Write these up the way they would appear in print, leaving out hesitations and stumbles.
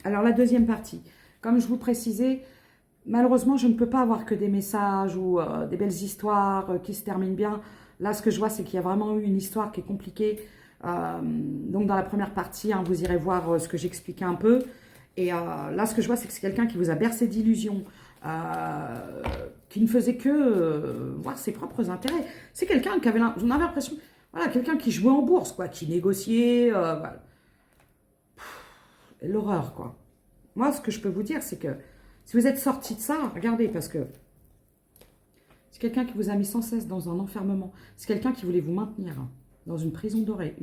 Alors, la deuxième partie. Comme je vous précisais, malheureusement, je ne peux pas avoir que des messages ou des belles histoires qui se terminent bien. Là, ce que je vois, c'est qu'il y a vraiment eu une histoire qui est compliquée. Donc, dans la première partie, hein, vous irez voir ce que j'expliquais un peu. Et là, ce que je vois, c'est que c'est quelqu'un qui vous a bercé d'illusions, qui ne faisait que voir ses propres intérêts. C'est quelqu'un qui avait, on avait l'impression, voilà, quelqu'un qui jouait en bourse, quoi, qui négociait, voilà. L'horreur, quoi. Moi, ce que je peux vous dire, c'est que si vous êtes sorti de ça, regardez, parce que c'est quelqu'un qui vous a mis sans cesse dans un enfermement. C'est quelqu'un qui voulait vous maintenir dans une prison dorée,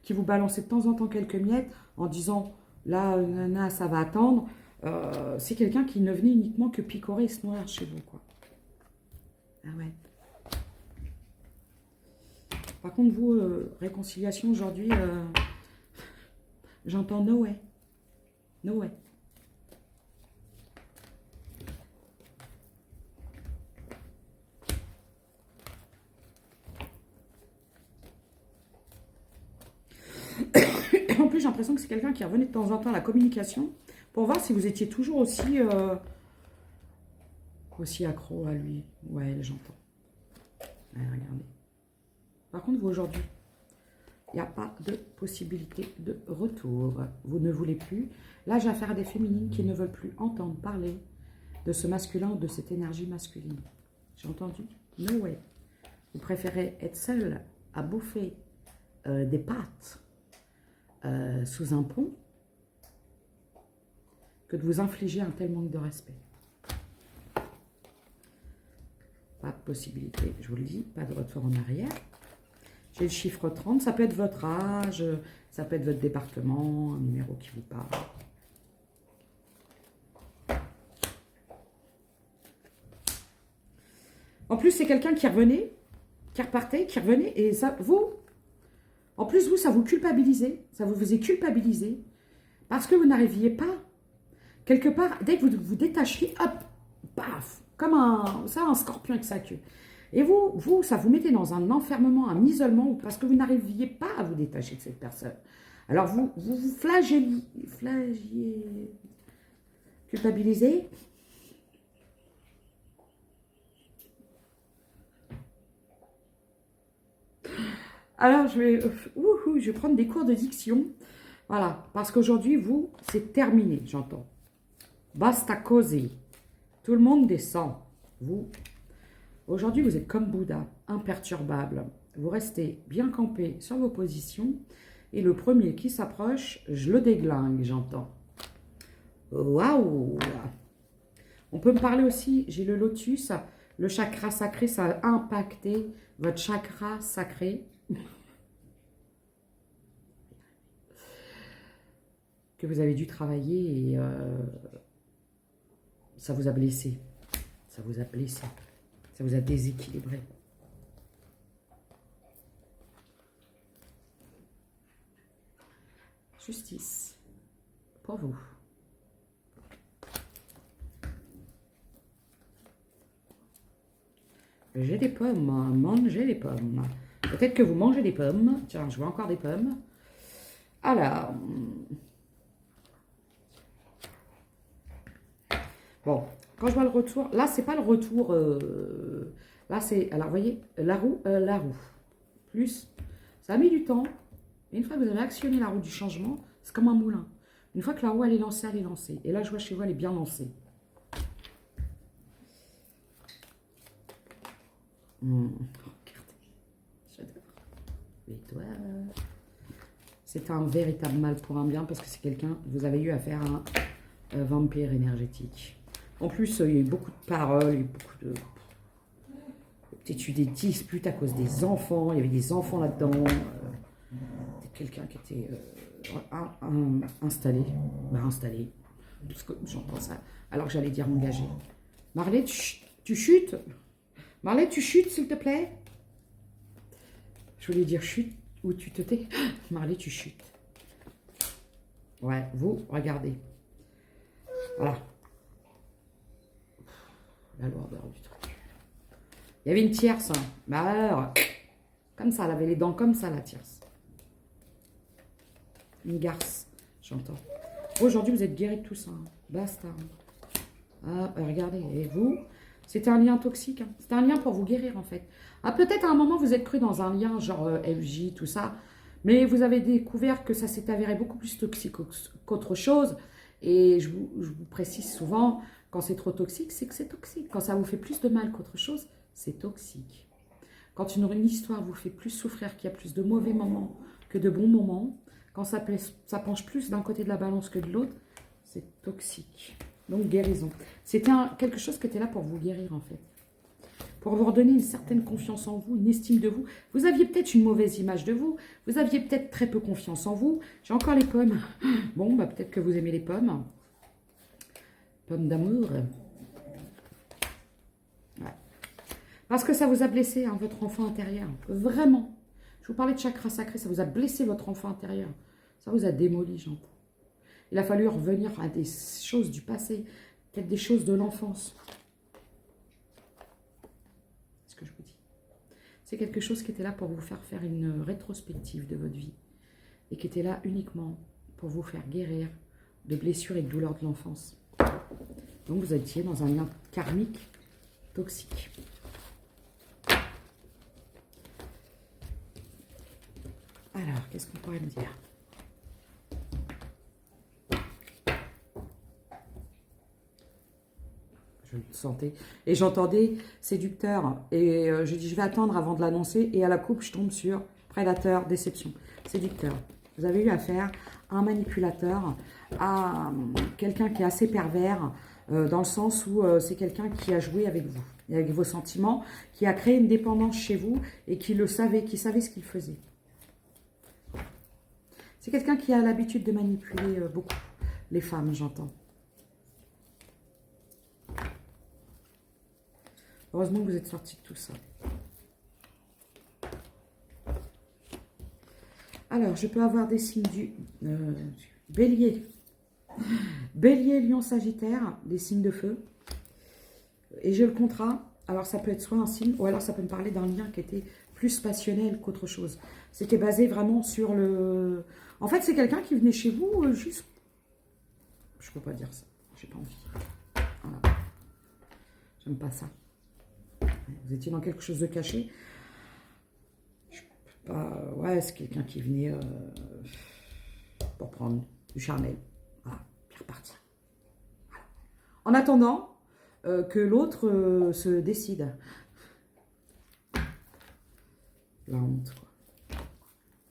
qui vous balançait de temps en temps quelques miettes en disant, là, nana, ça va attendre. C'est quelqu'un qui ne venait uniquement que picorer et se nourrir chez vous, quoi. Ah ouais. Par contre, vous, réconciliation aujourd'hui, j'entends no way. No way. En plus, j'ai l'impression que c'est quelqu'un qui revenait de temps en temps à la communication pour voir si vous étiez toujours aussi accro à lui. Ouais, j'entends. Ouais, regardez. Par contre, vous, aujourd'hui, il n'y a pas de possibilité de retour. Vous ne voulez plus. Là, j'ai affaire à des féminines qui ne veulent plus entendre parler de ce masculin ou de cette énergie masculine. J'ai entendu? No way. Vous préférez être seule à bouffer des pâtes sous un pont que de vous infliger un tel manque de respect. Pas de possibilité, je vous le dis, pas de retour en arrière. J'ai le chiffre 30, ça peut être votre âge, ça peut être votre département, un numéro qui vous parle. En plus, c'est quelqu'un qui revenait, qui repartait, qui revenait, et ça, vous, en plus, vous, ça vous culpabilisait, ça vous faisait culpabiliser, parce que vous n'arriviez pas, quelque part, dès que vous vous détachiez, hop, paf, comme un scorpion avec sa queue. Et vous, ça vous mettait dans un enfermement, un isolement, parce que vous n'arriviez pas à vous détacher de cette personne. Alors, vous flagelliez, culpabilisez. Alors, je vais prendre des cours de diction. Voilà, parce qu'aujourd'hui, vous, c'est terminé, j'entends. Basta così. Tout le monde descend. Vous, aujourd'hui, vous êtes comme Bouddha, imperturbable. Vous restez bien campé sur vos positions. Et le premier qui s'approche, je le déglingue, j'entends. Waouh! On peut me parler aussi, j'ai le lotus, le chakra sacré, ça a impacté votre chakra sacré. Que vous avez dû travailler et ça vous a blessé. Ça vous a blessé. Ça vous a déséquilibré. Justice. Pour vous. J'ai des pommes. Mangez les pommes. Peut-être que vous mangez des pommes. Tiens, je vois encore des pommes. Alors. Bon, quand je vois le retour, là, c'est pas le retour. Là, c'est. Alors, vous voyez, la roue. Plus. Ça a mis du temps. Et une fois que vous avez actionné la roue du changement, c'est comme un moulin. Une fois que la roue, elle est lancée, elle est lancée. Et là, je vois chez vous, elle est bien lancée. Regardez. J'adore. Et toi, c'est un véritable mal pour un bien parce que c'est quelqu'un, vous avez eu affaire à un vampire énergétique. En plus, il y a eu beaucoup de paroles, il y a eu beaucoup de... Peut-être eu des disputes à cause des enfants, il y avait des enfants là-dedans. Quelqu'un qui était installé, parce que j'entends ça, alors que j'allais dire engagé. Marley, tu chutes. Marley, tu chutes, s'il te plaît. Je voulais dire chute ou tu te tais. Marley, tu chutes. Ouais, vous, regardez. Voilà. La lourdeur du truc. Il y avait une tierce. Hein. Bah alors, comme ça, elle avait les dents comme ça, la tierce. Une garce, j'entends. Aujourd'hui, vous êtes guéri de tout ça. Hein. Basta. Ah, regardez, et vous, c'était un lien toxique. Hein. C'était un lien pour vous guérir, en fait. Ah, peut-être à un moment, vous êtes cru dans un lien, genre FJ, tout ça. Mais vous avez découvert que ça s'est avéré beaucoup plus toxique qu'autre chose. Et je vous précise souvent, quand c'est trop toxique, c'est que c'est toxique. Quand ça vous fait plus de mal qu'autre chose, c'est toxique. Quand une histoire vous fait plus souffrir, qu'il y a plus de mauvais moments que de bons moments, quand ça penche plus d'un côté de la balance que de l'autre, c'est toxique. Donc guérison. C'était quelque chose qui était là pour vous guérir en fait. Pour vous redonner une certaine confiance en vous, une estime de vous. Vous aviez peut-être une mauvaise image de vous. Vous aviez peut-être très peu confiance en vous. J'ai encore les pommes. Bon, bah peut-être que vous aimez les pommes. Pommes d'amour. Ouais. Parce que ça vous a blessé, hein, votre enfant intérieur. Vraiment. Je vous parlais de chakra sacré, ça vous a blessé votre enfant intérieur. Ça vous a démoli, j'entends. Il a fallu revenir à des choses du passé, peut-être des choses de l'enfance. C'est ce que je vous dis. C'est quelque chose qui était là pour vous faire une rétrospective de votre vie. Et qui était là uniquement pour vous faire guérir de blessures et de douleurs de l'enfance. Donc vous étiez dans un lien karmique toxique. Alors, qu'est-ce qu'on pourrait me dire? Je le sentais. Et j'entendais séducteur. Et je dis, je vais attendre avant de l'annoncer. Et à la coupe, je tombe sur prédateur, déception. Séducteur. Vous avez eu affaire à un manipulateur, à quelqu'un qui est assez pervers, dans le sens où c'est quelqu'un qui a joué avec vous, et avec vos sentiments, qui a créé une dépendance chez vous et qui le savait, qui savait ce qu'il faisait. C'est quelqu'un qui a l'habitude de manipuler beaucoup les femmes, j'entends. Heureusement que vous êtes sortis de tout ça. Alors, je peux avoir des signes du Bélier. Bélier, Lion, Sagittaire, des signes de feu. Et j'ai le contrat. Alors, ça peut être soit un signe, ou alors ça peut me parler d'un lien qui était plus passionnel qu'autre chose. C'était basé vraiment sur le... En fait, c'est quelqu'un qui venait chez vous juste... Je peux pas dire ça. J'ai pas envie. Voilà. J'aime pas ça. Vous étiez dans quelque chose de caché. Je peux pas... Ouais, c'est quelqu'un qui venait pour prendre du charnel. Voilà, puis repartir. Voilà. En attendant que l'autre se décide. La honte, quoi.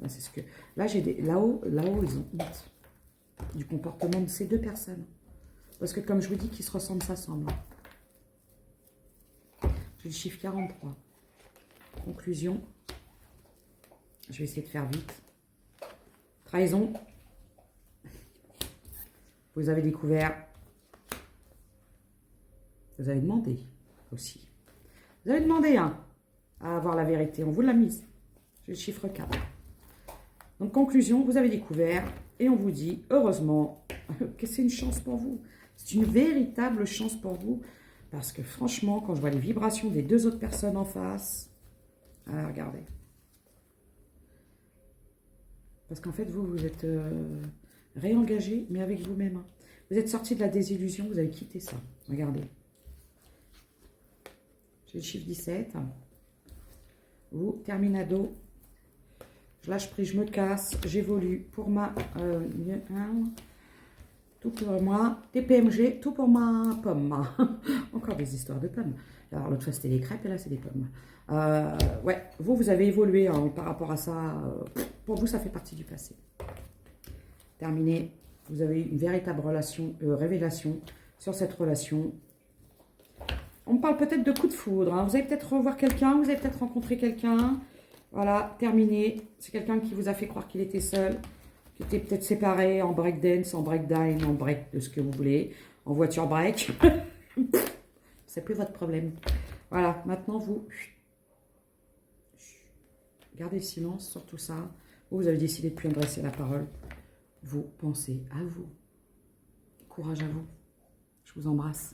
Là, c'est ce que... Là, j'ai des... Là-haut, ils ont honte du comportement de ces deux personnes. Parce que, comme je vous dis, qui se ressemblent, s'assemblent. J'ai le chiffre 43. Conclusion. Je vais essayer de faire vite. Trahison. Vous avez découvert. Vous avez demandé aussi. Vous avez demandé à avoir la vérité. On vous l'a mise. J'ai le chiffre 4. Donc, conclusion, vous avez découvert et on vous dit, heureusement, que c'est une chance pour vous. C'est une véritable chance pour vous. Parce que franchement, quand je vois les vibrations des deux autres personnes en face, regardez. Parce qu'en fait, vous êtes réengagé, mais avec vous-même. Hein. Vous êtes sorti de la désillusion, vous avez quitté ça. Regardez. J'ai le chiffre 17. Vous, terminado. Je lâche prise, je me casse, j'évolue pour ma... tout pour moi, TPMG, tout pour ma pomme. Encore des histoires de pommes. Alors l'autre fois c'était des crêpes et là c'est des pommes. Ouais, vous avez évolué hein, par rapport à ça. Pour vous ça fait partie du passé. Terminé. Vous avez une véritable révélation sur cette relation. On me parle peut-être de coup de foudre. Hein. Vous allez peut-être revoir quelqu'un, vous allez peut-être rencontrer quelqu'un. Voilà, terminé. C'est quelqu'un qui vous a fait croire qu'il était seul, qui était peut-être séparé en breakdance, en breakdine, en break de ce que vous voulez, en voiture break. C'est plus votre problème. Voilà, maintenant vous gardez le silence sur tout ça. Vous avez décidé de ne plus adresser la parole. Vous pensez à vous. Courage à vous. Je vous embrasse.